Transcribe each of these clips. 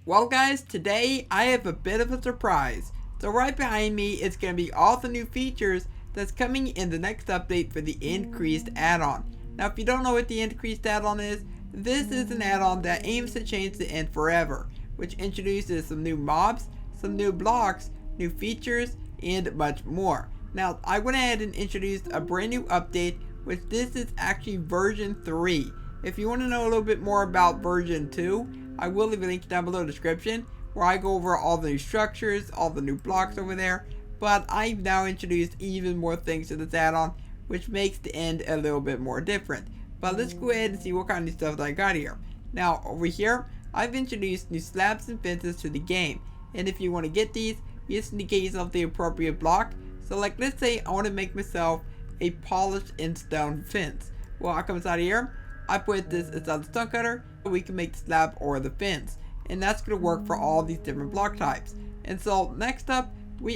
Well guys, today I have a bit of a surprise. So right behind me is going to be all the new features that's coming in the next update for the Endcreased Addon. Now if you don't know what the Endcreased Addon is, this is an add-on that aims to change the end forever, which introduces some new mobs, some new blocks, new features, and much more. Now I went ahead and introduced a brand new update, which this is actually version 3. If you want to know a little bit more about version 2, I will leave a link down below in the description where I go over all the new structures, all the new blocks over there. But I've now introduced even more things to this add-on, which makes the end a little bit more different. But let's go ahead and see what kind of stuff that I got here. Now over here, I've introduced new slabs and fences to the game. And if you want to get these, you just need to get yourself the appropriate block. So like let's say I want to make myself a polished and stone fence. Well, I come inside here, I put this inside the stone cutter, so we can make the slab or the fence. And that's going to work for all these different block types. And so next up,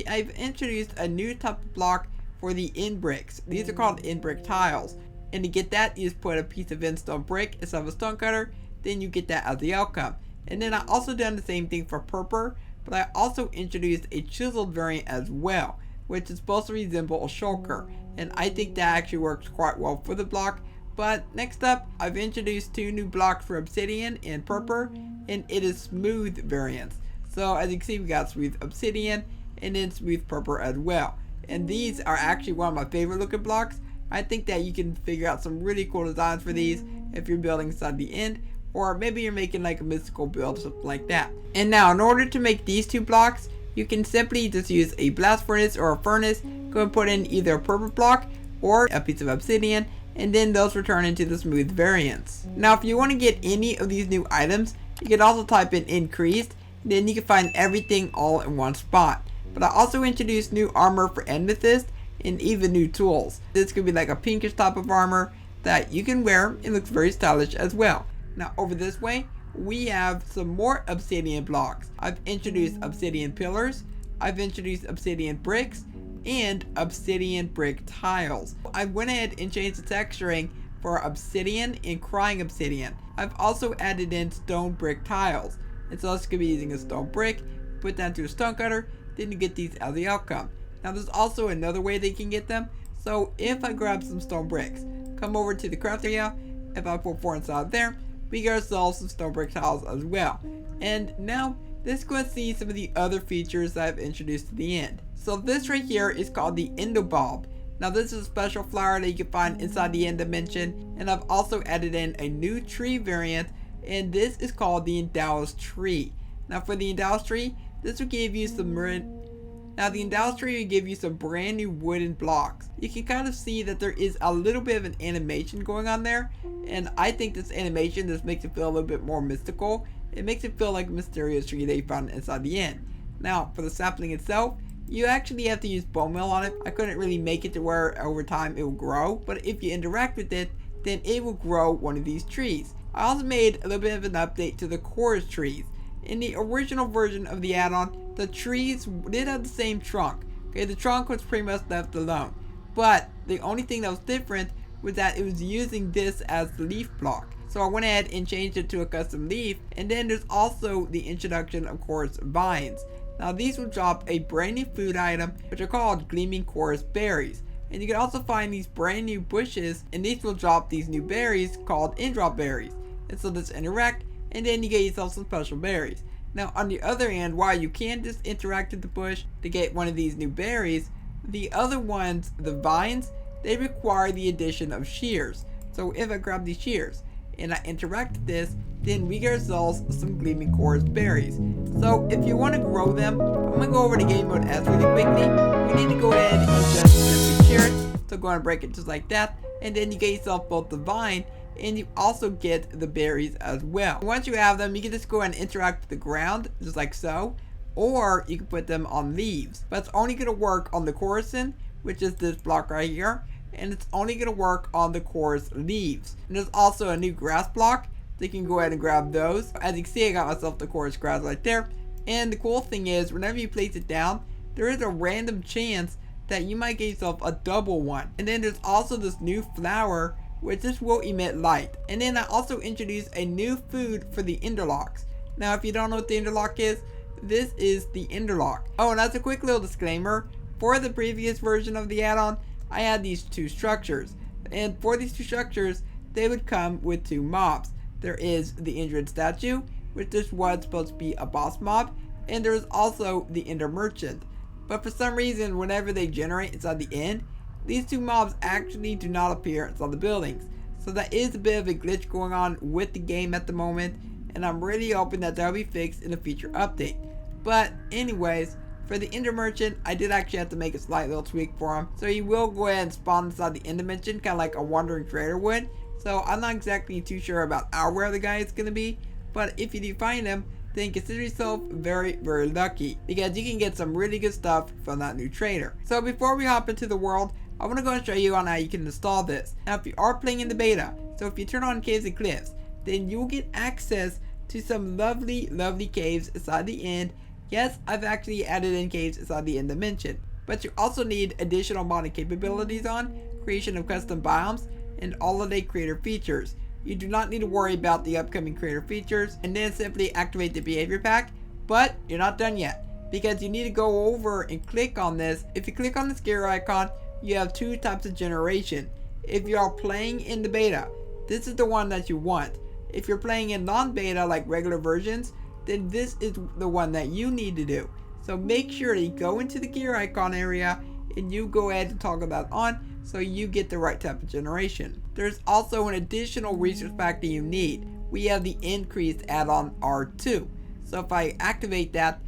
I've introduced a new type of block for the end bricks. These are called end brick tiles. And to get that, you just put a piece of end stone brick inside of a stone cutter, then you get that as the outcome. And then I also done the same thing for purple, but I also introduced a chiseled variant as well, which is supposed to resemble a shulker. And I think that actually works quite well for the block. But next up, I've introduced 2 new blocks for obsidian and purple, and it is smooth variants. So as you can see, we got smooth obsidian and then smooth purple as well. And these are actually one of my favorite looking blocks. I think that you can figure out some really cool designs for these if you're building inside the end, or maybe you're making like a mystical build or something like that. And now in order to make these 2 blocks, you can simply just use a blast furnace or a furnace, go and put in either a purple block or a piece of obsidian, and then those will turn into the smooth variants. Now if you want to get any of these new items, you can also type in increased, then you can find everything all in one spot. But I also introduced new armor for amethyst and even new tools. This could be like a pinkish type of armor that you can wear. It looks very stylish as well. Now over this way, we have some more obsidian blocks. I've introduced obsidian pillars, I've introduced obsidian bricks, and obsidian brick tiles. I went ahead and changed the texturing for obsidian and crying obsidian. I've also added in stone brick tiles. And so this could be using a stone brick, put that into a stone cutter, then you get these as the outcome. Now there's also another way they can get them. So if I grab some stone bricks, come over to the craft area, if I put 4 inside there, we get ourselves some stone brick tiles as well. And now let's go and see some of the other features that I've introduced to the end. So this right here is called the Endo Bulb. Now this is a special flower that you can find inside the end dimension, and I've also added in a new tree variant, and this is called the Endow's Tree. Now for the Endow's Tree, this will give you some the Endow's Tree will give you some brand new wooden blocks. You can kind of see that there is a little bit of an animation going on there, and I think this animation just makes it feel a little bit more mystical. It makes it feel like a mysterious tree that you found inside the end. Now for the sapling itself, you actually have to use bone meal on it. I couldn't really make it to where over time it will grow, but if you interact with it, then it will grow one of these trees. I also made a little bit of an update to the chorus trees. In the original version of the add-on, the trees did have the same trunk. Okay, the trunk was pretty much left alone. But the only thing that was different was that it was using this as the leaf block. So I went ahead and changed it to a custom leaf, and then there's also the introduction of coarse vines. Now these will drop a brand new food item, which are called gleaming coarse berries. And you can also find these brand new bushes, and these will drop these new berries called in-drop berries. And so just interact, and then you get yourself some special berries. Now on the other hand, while you can just interact with the bush to get one of these new berries, the other ones, the vines, they require the addition of shears. So if I grab these shears and I interact with this, then we get ourselves some gleaming coarse berries. So if you want to grow them, I'm going to go over to game mode S really quickly. We need to go ahead and just simply shear it. So go ahead and break it just like that, and then you get yourself both the vine and you also get the berries as well. Once you have them, you can just go and interact with the ground just like so, or you can put them on leaves. But it's only going to work on the coarsen, which is this block right here, and it's only going to work on the coarse leaves. And there's also a new grass block, so you can go ahead and grab those. As you can see, I got myself the coarse grass right there. And the cool thing is, whenever you place it down, there is a random chance that you might get yourself a double one. And then there's also this new flower, which this will emit light. And then I also introduced a new food for the interlocks. Now if you don't know what the interlock is, this is the interlock. Oh, and as a quick little disclaimer, for the previous version of the add-on, I had these two structures. And for these two structures, they would come with two mobs. There is the injured statue, which this was supposed to be a boss mob, and there is also the Ender Merchant. But for some reason, whenever they generate inside the end, these two mobs actually do not appear inside the buildings. So that is a bit of a glitch going on with the game at the moment, and I'm really hoping that will be fixed in a future update. But anyways, for the Ender Merchant, I did actually have to make a slight little tweak for him. So he will go ahead and spawn inside the end dimension, kind of like a wandering trader would. So I'm not exactly too sure about where the guy is going to be, but if you do find him, then consider yourself very, very lucky, because you can get some really good stuff from that new trader. So before we hop into the world, I want to go and show you on how you can install this. Now if you are playing in the beta, so if you turn on Caves and Cliffs, then you'll get access to some lovely, lovely caves inside the end. Yes, I've actually added in caves inside the end dimension, but you also need additional modding capabilities on, creation of custom biomes, and holiday creator features. You do not need to worry about the upcoming creator features, and then simply activate the behavior pack. But you're not done yet, because you need to go over and click on this. If you click on this gear icon, you have two types of generation. If you are playing in the beta, this is the one that you want. If you're playing in non-beta like regular versions, then this is the one that you need to do. So make sure you go into the gear icon area and you go ahead and toggle that on so you get the right type of generation. There's also an additional resource pack that you need. We have the Endcreased Addon R2. So if I activate that,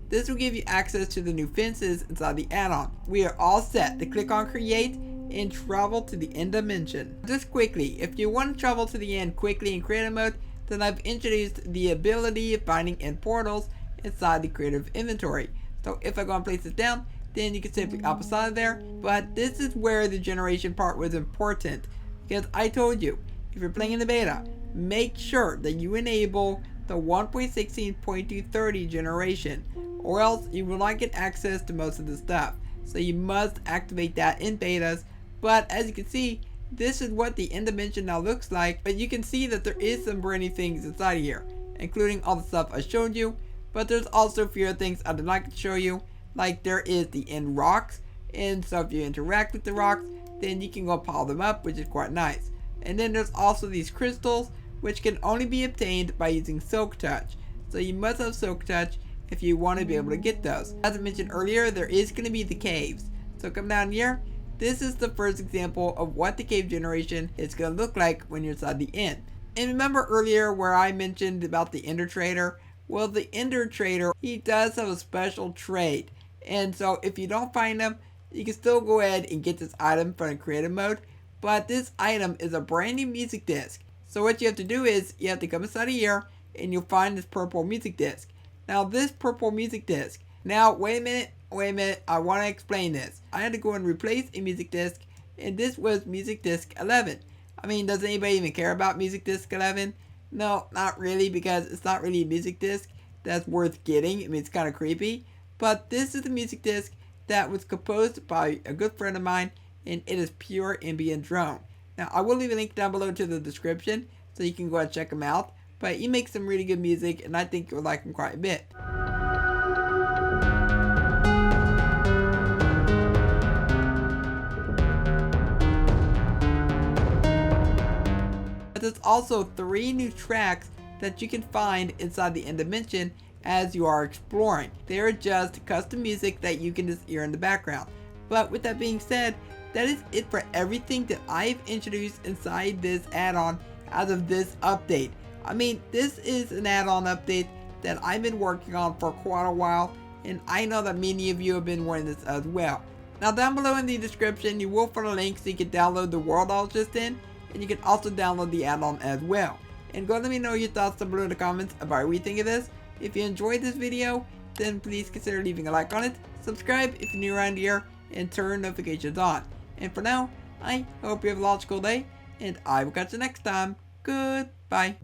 this will give you access to the new fences inside the add-on. We are all set to click on create and travel to the end dimension. Just quickly, if you want to travel to the end quickly in creative mode, then I've introduced the ability of finding end portals inside the creative inventory. So if I go and place this down, then you can simply hop aside of there. But this is where the generation part was important, because I told you, if you're playing in the beta, make sure that you enable the 1.16.230 generation, or else you will not get access to most of the stuff. So you must activate that in betas. But as you can see, this is what the end dimension now looks like. But you can see that there is some brand new things inside of here, including all the stuff I showed you. But there's also a few other things I did not get to show you, like there is the end rocks. And so if you interact with the rocks, then you can go pile them up, which is quite nice. And then there's also these crystals, which can only be obtained by using Silk Touch. So you must have Silk Touch if you want to be able to get those. As I mentioned earlier, there is going to be the caves. So come down here. This is the first example of what the cave generation is going to look like when you're inside the end. And remember earlier where I mentioned about the Ender Trader? Well, the Ender Trader, he does have a special trade. And so if you don't find him, you can still go ahead and get this item from creative mode. But this item is a brand new music disc. So what you have to do is you have to come inside of here and you'll find this purple music disc. Now this purple music disc. Now wait a minute, I want to explain this. I had to go and replace a music disc, and this was music disc 11. I mean, does anybody even care about music disc 11? No, not really, because it's not really a music disc that's worth getting. I mean, it's kind of creepy. But this is the music disc that was composed by a good friend of mine, and it is pure ambient drone. Now, I will leave a link down below to the description, so you can go and check him out. But he makes some really good music, and I think you'll like him quite a bit. But there's also 3 new tracks that you can find inside the end dimension as you are exploring. They are just custom music that you can just hear in the background. But with that being said, that is it for everything that I've introduced inside this add-on as of this update. I mean, this is an add-on update that I've been working on for quite a while, and I know that many of you have been wanting this as well. Now down below in the description, you will find a link so you can download the world I was just in, and you can also download the add-on as well. And go let me know your thoughts down below in the comments about what you think of this. If you enjoyed this video, then please consider leaving a like on it, subscribe if you're new around here, and turn notifications on. And for now, I hope you have a logical day, and I will catch you next time. Goodbye.